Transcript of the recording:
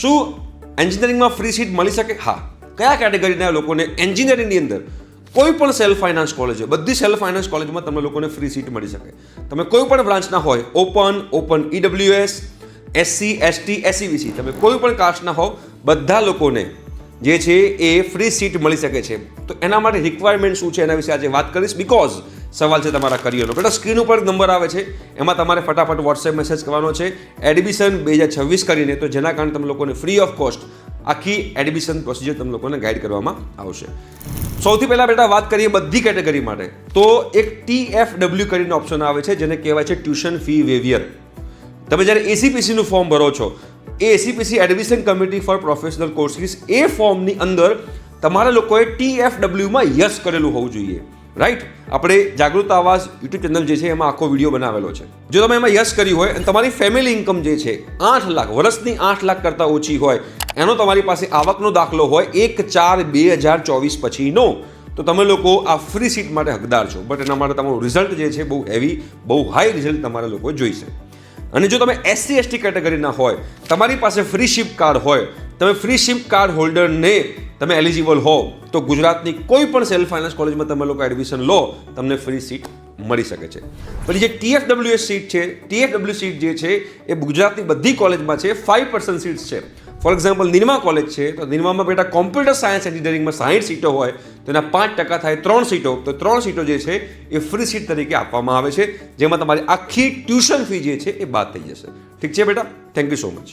શું એન્જિનિયરિંગમાં free seat મળી શકે? હા. કયા કેટેગરીના લોકોને એન્જિનિયરિંગની અંદર કોઈ પણ સેલ્ફ ફાઇનાન્સ કોલેજ, બધી સેલ્ફ ફાઇનાન્સ કોલેજમાં તમને લોકોને ફ્રી સીટ મળી શકે. તમે કોઈ પણ બ્રાન્ચના હોય, open EWS, SC, ST, SEBC, તમે કોઈ પણ કાસ્ટના હોવ, બધા લોકોને જે છે એ ફ્રી સીટ મળી શકે છે. તો એના માટે રિક્વાયરમેન્ટ શું છે એના વિશે આજે વાત કરીશ, બિકોઝ સવાલ છે તમારા કરિયરનો. બેટા સ્ક્રીન ઉપર નંબર આવે છે, એમાં તમારે ફટાફટ વોટ્સએપ મેસેજ કરવાનો છે એડમિશન 2026 કરીને, તો જેના કારણે તમે લોકોને ફ્રી ઓફ કોસ્ટ આખી એડમિશન પ્રોસિજર તમે લોકોને ગાઈડ કરવામાં આવશે. સૌથી પહેલાં બેટા વાત કરીએ બધી કેટેગરી માટે, તો એક TFW કરીને ઓપ્શન આવે છે, જેને કહેવાય છે ટ્યુશન ફી વેવિયર. તમે જ્યારે ACPCનું ફોર્મ ભરો છો, એ ACPC admission committee for professional courses, એ ફોર્મની અંદર તમારા લોકોએ TFWમાં યસ કરેલું હોવું જોઈએ, રાઈટ? આપણે જાગૃત આવાજ યુટ્યુબ ચેનલ જે છે એમાં આખો વિડીયો બનાવેલો છે. જો તમે એમાં યસ કર્યું હોય અને તમારી ફેમિલી ઇન્કમ જે છે 8 લાખ, વર્ષની 8 લાખ કરતાં ઓછી હોય, એનો તમારી પાસે આવકનો દાખલો હોય 1/4/2024 પછીનો, તો તમે લોકો આ ફ્રી સીટ માટે હકદાર છો. બટ એના માટે તમારું રિઝલ્ટ જે છે બહુ હેવી, બહુ હાઈ રિઝલ્ટ તમારા લોકો જોઈશે. અને જો તમે SC ST કેટેગરીના હોય, તમારી પાસે ફ્રી શિપ કાર્ડ હોય, તમે ફ્રી શિપ કાર્ડ હોલ્ડરને તમે એલિજિબલ હો, તો ગુજરાતની કોઈ પણ સેલ્ફ ફાઇનાન્સ કોલેજમાં તમે લોકો એડમિશન લો, તમને ફ્રી સીટ મળી શકે છે. પછી જે TFWS સીટ છે, TFW સીટ જે છે એ ગુજરાતની બધી કોલેજમાં છે. 5% સીટ્સ છે. ફોર એક્ઝામ્પલ નિરમા કોલેજ છે, તો નિરમામાં બેટા કોમ્પ્યુટર સાયન્સ એન્જિનિયરિંગમાં 60 સીટો હોય, તો એના 5% થાય 3 સીટો, તો 3 સીટો જે છે એ ફ્રી સીટ તરીકે આપવામાં આવે છે, જેમાં તમારી આખી ટ્યુશન ફી જે છે એ બાદ થઈ જશે. ઠીક છે બેટા? Thank you so much.